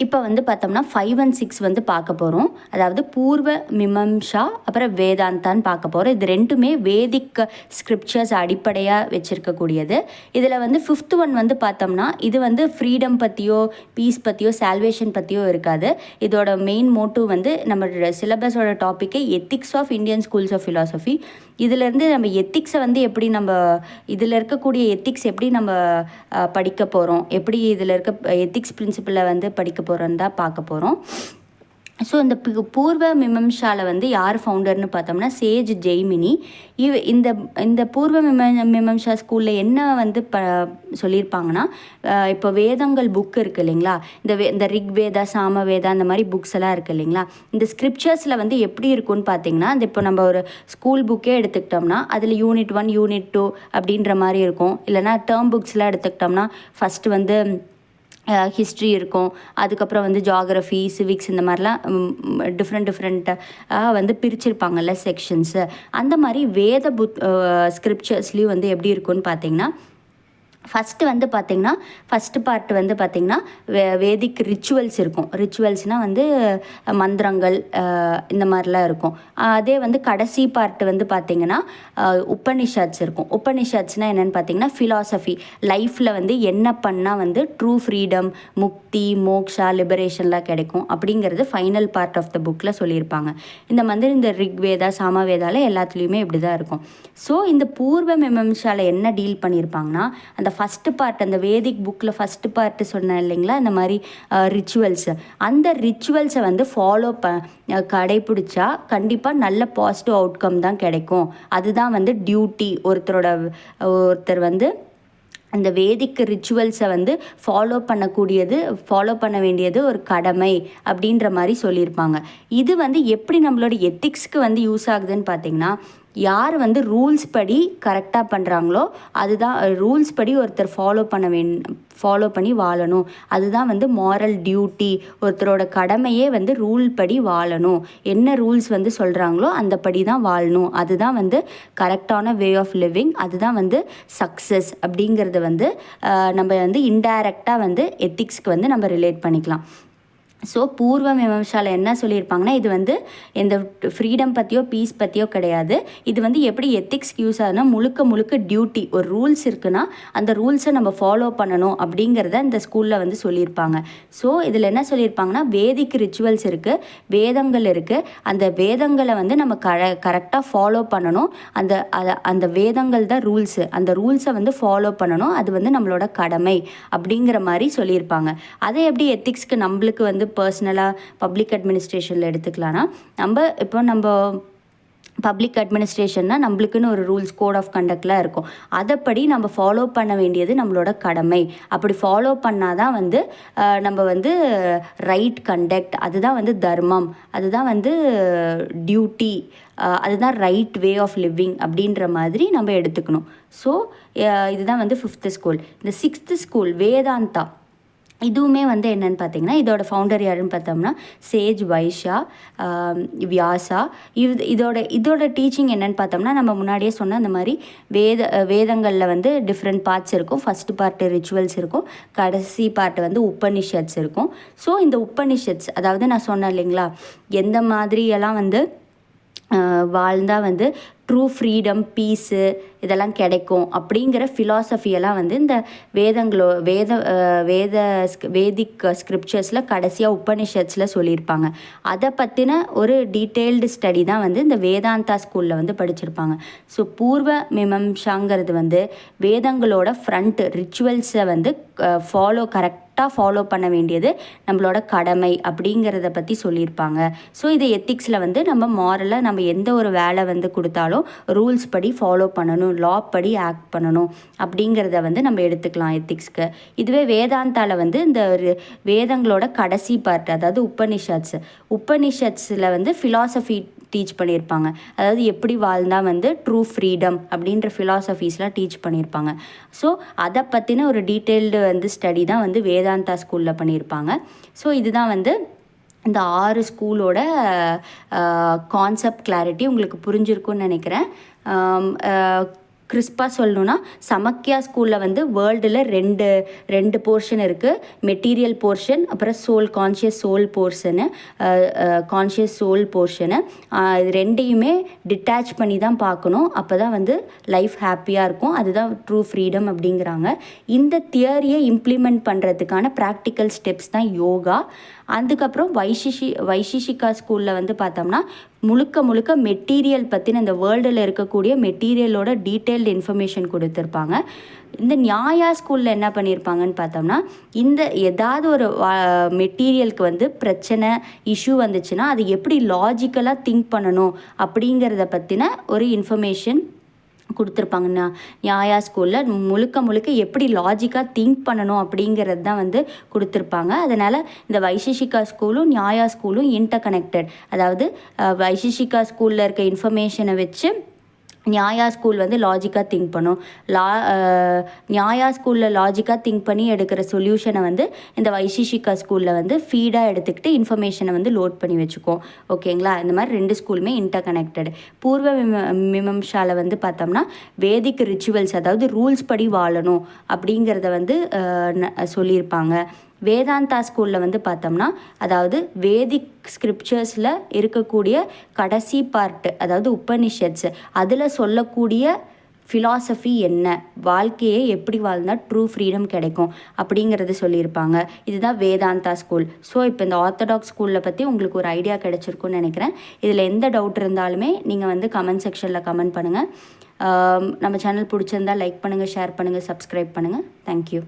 இப்போ வந்து பார்த்தோம்னா 5 and 6 வந்து பார்க்க போகிறோம். அதாவது பூர்வ மீமாம்சா அப்புறம் வேதாந்தான்னு பார்க்க போகிறோம். இது ரெண்டுமே வேதிக் ஸ்கிரிப்சர்ஸ் அடிப்படையாக வச்சுருக்கக்கூடியது. இதில் வந்து 5th ஒன் வந்து பார்த்தோம்னா இது வந்து ஃப்ரீடம் பற்றியோ பீஸ் பற்றியோ சால்வேஷன் பற்றியோ இருக்காது. இதோட மெயின் மோட்டிவ் வந்து நம்ம சிலபஸோட டாப்பிக்கே ethics of Indian schools of philosophy. இதிலேருந்து நம்ம எத்திக்ஸை வந்து எப்படி நம்ம இதில் இருக்கக்கூடிய எத்திக்ஸ் எப்படி நம்ம படிக்க போகிறோம், எப்படி இதில் இருக்க எத்திக்ஸ் பிரின்சிபலை வந்து படிக்க போகிறோன்னு தான் பார்க்க போகிறோம். ஸோ இந்த பூர்வ மீமாம்சாவில் வந்து யார் ஃபவுண்டர்னு பார்த்தோம்னா சேஜ் ஜெய்மினி. இந்த இந்த பூர்வ மீமாம்சா ஸ்கூலில் என்ன வந்து சொல்லியிருப்பாங்கன்னா, இப்போ வேதங்கள் புக் இருக்குது இல்லைங்களா, இந்த ரிக்வேதா சாமவேதா அந்த மாதிரி புக்ஸ் எல்லாம் இருக்குது இல்லைங்களா, இந்த ஸ்கிரிப்சர்ஸில் வந்து எப்படி இருக்குன்னு பார்த்தீங்கன்னா, இந்த இப்போ நம்ம ஒரு ஸ்கூல் புக்கே எடுத்துக்கிட்டோம்னா அதில் யூனிட் 1 யூனிட் 2 அப்படின்ற மாதிரி இருக்கும். இல்லைனா டேர்ம் புக்ஸ்லாம் எடுத்துக்கிட்டோம்னா ஃபஸ்ட்டு வந்து ஹிஸ்ட்ரி இருக்கும், அதுக்கப்புறம் வந்து ஜியாகிரஃபி சிவிக்ஸ் இந்த மாதிரிலாம் டிஃப்ரெண்ட்டாக வந்து பிரிச்சிருப்பாங்கல்ல செக்ஷன்ஸு. அந்த மாதிரி வேத ஸ்கிரிப்சர்ஸ்லேயும் வந்து எப்படி இருக்குன்னு பார்த்தீங்கன்னா, ஃபஸ்ட்டு வந்து பார்த்திங்கன்னா ஃபஸ்ட்டு பார்ட் வந்து பார்த்திங்கன்னா வேதிக் ரிச்சுவல்ஸ் இருக்கும். ரிச்சுவல்ஸ்னால் வந்து மந்திரங்கள் இந்த மாதிரிலாம் இருக்கும். அதே வந்து கடைசி பார்ட் வந்து பார்த்திங்கன்னா உபனிஷத்ஸ் இருக்கும். உபனிஷத்ஸ்னால் என்னென்னு பார்த்திங்கன்னா ஃபிலாசபி, லைஃப்பில் வந்து என்ன பண்ணால் வந்து ட்ரூ ஃப்ரீடம், முக்தி, மோக்ஷா, லிபரேஷன்லாம் கிடைக்கும் அப்படிங்கிறது ஃபைனல் பார்ட் ஆஃப் த புக்கில் சொல்லியிருப்பாங்க. இந்த மாதிரி இந்த ரிக்வேதா சாமவேதாவில் எல்லாத்துலேயுமே இப்படி தான் இருக்கும். ஸோ இந்த பூர்வ மீமாம்சாவில் என்ன டீல் பண்ணியிருப்பாங்கன்னா, அந்த ஃபஸ்ட்டு பார்ட் அந்த வேதிக் புக்கில் ஃபஸ்ட்டு பார்ட்டு சொன்னேன் இல்லைங்களா, இந்த மாதிரி ரிச்சுவல்ஸு, அந்த ரிச்சுவல்ஸை வந்து ஃபாலோ கடைப்பிடிச்சா கண்டிப்பாக நல்ல பாசிட்டிவ் அவுட்கம் தான் கிடைக்கும். அதுதான் வந்து டியூட்டி. ஒருத்தர் வந்து அந்த வேதிக் ரிச்சுவல்ஸை வந்து ஃபாலோ பண்ண வேண்டியது ஒரு கடமை அப்படின்ற மாதிரி சொல்லியிருப்பாங்க. இது வந்து எப்படி நம்மளோட எத்திக்ஸ்க்கு வந்து யூஸ் ஆகுதுன்னு பார்த்திங்கன்னா, யார் வந்து ரூல்ஸ் படி கரெக்டாக பண்ணுறாங்களோ அதுதான் ரூல்ஸ் படி ஒருத்தர் ஃபாலோ பண்ணி வாழணும். அதுதான் வந்து மாரல் டியூட்டி. ஒருத்தரோட கடமையே வந்து ரூல் படி வாழணும். என்ன ரூல்ஸ் வந்து சொல்கிறாங்களோ அந்த படி தான் வாழணும். அதுதான் வந்து கரெக்டான வே ஆஃப் லிவிங். அதுதான் வந்து சக்ஸஸ் அப்படிங்கிறத வந்து நம்ம வந்து இன்டைரக்டாக வந்து எத்திக்ஸ்க்கு வந்து நம்ம ரிலேட் பண்ணிக்கலாம். ஸோ பூர்வ மீமாம்சாவில் என்ன சொல்லியிருப்பாங்கன்னா, இது வந்து எந்த ஃப்ரீடம் பற்றியோ பீஸ் பற்றியோ கிடையாது. இது வந்து எப்படி எத்திக்ஸ்க்கு யூஸ் ஆகுதுன்னா முழுக்க டியூட்டி. ஒரு ரூல்ஸ் இருக்குன்னா அந்த ரூல்ஸை நம்ம ஃபாலோ பண்ணணும் அப்படிங்கிறத இந்த ஸ்கூலில் வந்து சொல்லியிருப்பாங்க. ஸோ இதில் என்ன சொல்லியிருப்பாங்கன்னா, வேதிக் ரிச்சுவல்ஸ் இருக்குது, வேதங்கள் இருக்குது. அந்த வேதங்களை வந்து நம்ம கரெக்டாக ஃபாலோ பண்ணணும். அந்த வேதங்கள் தான் ரூல்ஸு. அந்த ரூல்ஸை வந்து ஃபாலோ பண்ணணும். அது வந்து நம்மளோட கடமை அப்படிங்கிற மாதிரி சொல்லியிருப்பாங்க. அதை எப்படி எத்திக்ஸ்க்கு நம்மளுக்கு வந்து பர்சனலாக பப்ளிக் அட்மினிஸ்ட்ரேஷனில் எடுத்துக்கலாம்னா, நம்ம பப்ளிக் அட்மினிஸ்ட்ரேஷன்னா நம்மளுக்குன்னு ஒரு ரூல்ஸ் கோட் ஆஃப் கண்டக்ட்லாம் இருக்கும். அதைப்படி நம்ம ஃபாலோ பண்ண வேண்டியது நம்மளோட கடமை. அப்படி ஃபாலோ பண்ணால் தான் வந்து நம்ம வந்து ரைட் கண்டக்ட், அதுதான் வந்து தர்மம், அதுதான் வந்து டியூட்டி, அதுதான் ரைட் வே ஆஃப் லிவிங் அப்படின்ற மாதிரி நம்ம எடுத்துக்கணும். ஸோ இதுதான் வந்து 5th ஸ்கூல். இந்த 6th ஸ்கூல் வேதாந்தா, இதுவுமே வந்து என்னென்னு பார்த்தீங்கன்னா, இதோட ஃபவுண்டர் யாருன்னு பார்த்தோம்னா சேஜ் வைஷா வியாசா. இதோட டீச்சிங் என்னென்னு பார்த்தோம்னா, நம்ம முன்னாடியே சொன்ன அந்த மாதிரி வேதங்களில் வந்து டிஃப்ரெண்ட் பார்ட்ஸ் இருக்கும். ஃபஸ்ட்டு பார்ட்டு ரிச்சுவல்ஸ் இருக்கும், கடைசி பார்ட்டு வந்து உபனிஷத்ஸ் இருக்கும். ஸோ இந்த உபனிஷத்ஸ், அதாவது நான் சொன்னேன் இல்லைங்களா, எந்த மாதிரியெல்லாம் வந்து வாழ்ந்தால் வந்து ட்ரூ ஃப்ரீடம் பீஸு இதெல்லாம் கிடைக்கும் அப்படிங்கிற ஃபிலாசபியெல்லாம் வந்து இந்த வேதிக் ஸ்கிரிப்சர்ஸில் கடைசியாக உபனிஷத்ஸில் சொல்லியிருப்பாங்க. அதை பற்றின ஒரு டீட்டெயில்டு ஸ்டடி தான் வந்து இந்த வேதாந்தா ஸ்கூலில் வந்து படிச்சிருப்பாங்க. ஸோ பூர்வ மீமாம்சாங்கிறது வந்து வேதங்களோட ஃப்ரண்ட் ரிச்சுவல்ஸை வந்து கரெக்டாக ஃபாலோ பண்ண வேண்டியது நம்மளோட கடமை அப்படிங்கிறத பற்றி சொல்லியிருப்பாங்க. ஸோ இது எத்திக்ஸில் வந்து நம்ம மாரலாக நம்ம எந்த ஒரு வேலை வந்து கொடுத்தாலும் ரூல்ஸ் படி ஃபாலோ பண்ணணும், லா படி ஆக்ட் பண்ணணும் அப்படிங்கிறத வந்து நம்ம எடுத்துக்கலாம் எத்திக்ஸ்க்கு. இதுவே வேதாந்தாவில் வந்து இந்த வேதங்களோட கடைசி பார்ட், அதாவது உபனிஷத்ஸில் வந்து ஃபிலாசபி டீச் பண்ணியிருப்பாங்க. அதாவது எப்படி வாழ்ந்தால் வந்து ட்ரூ ஃப்ரீடம் அப்படின்ற ஃபிலாசபிஸ்லாம் டீச் பண்ணியிருப்பாங்க. ஸோ அதை பற்றின ஒரு டீட்டெயில்டு வந்து ஸ்டடி தான் வந்து வேதாந்தா ஸ்கூலில் பண்ணியிருப்பாங்க. ஸோ இதுதான் வந்து இந்த 6 ஸ்கூலோட கான்செப்ட் கிளாரிட்டி உங்களுக்கு புரிஞ்சிருக்குன்னு நினைக்கிறேன். கிறிஸ்பாக சொல்லணுன்னா சமக்கியா ஸ்கூலில் வந்து வேர்ல்டில் ரெண்டு போர்ஷன் இருக்குது. மெட்டீரியல் போர்ஷன், அப்புறம் கான்ஷியஸ் சோல் போர்ஷனு. இது ரெண்டையுமே டிட்டாச் பண்ணி தான் பார்க்கணும். அப்போ தான் வந்து லைஃப் ஹாப்பியாக இருக்கும். அதுதான் ட்ரூ ஃப்ரீடம் அப்படிங்கிறாங்க. இந்த தியரியை இம்ப்ளிமெண்ட் பண்ணுறதுக்கான ப்ராக்டிக்கல் ஸ்டெப்ஸ் தான் யோகா. அதுக்கப்புறம் வைசிஷிகா ஸ்கூலில் வந்து பார்த்தோம்னா முழுக்க மெட்டீரியல் பற்றின இந்த வேர்ல்டில் இருக்கக்கூடிய மெட்டீரியலோட டீட்டெயில்டு இன்ஃபர்மேஷன் கொடுத்துருப்பாங்க. இந்த நியாயா ஸ்கூலில் என்ன பண்ணியிருப்பாங்கன்னு பார்த்தோம்னா, இந்த ஏதாவது ஒரு மெட்டீரியலுக்கு வந்து பிரச்சனை இஷ்யூ வந்துச்சுன்னா அது எப்படி லாஜிக்கலாக திங்க் பண்ணணும் அப்படிங்கிறத பற்றின ஒரு இன்ஃபர்மேஷன் கொடுத்துருப்பாங்கண்ணா. நியாயா ஸ்கூலில் முழுக்க எப்படி லாஜிக்காக திங்க் பண்ணணும் அப்படிங்கிறது தான் வந்து கொடுத்துருப்பாங்க. அதனால் இந்த வைசிஷிகா ஸ்கூலும் நியாயா ஸ்கூலும் இன்டர் கனெக்டட். அதாவது வைசிஷிகா ஸ்கூலில் இருக்க இன்ஃபர்மேஷனை வச்சு நியாயா ஸ்கூல் வந்து லாஜிக்காக திங்க் பண்ணும். நியாயா ஸ்கூலில் லாஜிக்காக திங்க் பண்ணி எடுக்கிற சொல்யூஷனை வந்து இந்த வைசிஷிகா ஸ்கூலில் வந்து ஃபீடாக எடுத்துக்கிட்டு இன்ஃபர்மேஷனை வந்து லோட் பண்ணி வச்சுக்கோம். ஓகேங்களா? இந்த மாதிரி 2 ஸ்கூலுமே இன்டர் கனெக்டட். பூர்வ மீமாம்சாவில் வந்து பார்த்தோம்னா வேதிக் ரிச்சுவல்ஸ், அதாவது ரூல்ஸ் படி வாழணும் அப்படிங்கிறத வந்து சொல்லியிருப்பாங்க. வேதாந்தா ஸ்கூலில் வந்து பார்த்தோம்னா அதாவது வேதிக் ஸ்கிரிப்சர்ஸில் இருக்கக்கூடிய கடைசி பார்ட்டு, அதாவது உபனிஷத்ஸ், அதில் சொல்லக்கூடிய ஃபிலாசபி என்ன, வாழ்க்கையை எப்படி வாழ்ந்தால் ட்ரூ ஃப்ரீடம் கிடைக்கும் அப்படிங்கிறது சொல்லியிருப்பாங்க. இதுதான் வேதாந்தா ஸ்கூல். ஸோ இப்போ இந்த ஆர்த்தடாக்ஸ் ஸ்கூலில் பற்றி உங்களுக்கு ஒரு ஐடியா கிடைச்சிருக்குன்னு நினைக்கிறேன். இதில் எந்த டவுட் இருந்தாலுமே நீங்கள் வந்து கமெண்ட் செக்ஷனில் கமெண்ட் பண்ணுங்கள். நம்ம சேனல் பிடிச்சிருந்தால் லைக் பண்ணுங்கள், ஷேர் பண்ணுங்கள், சப்ஸ்கிரைப் பண்ணுங்கள். தேங்க்யூ.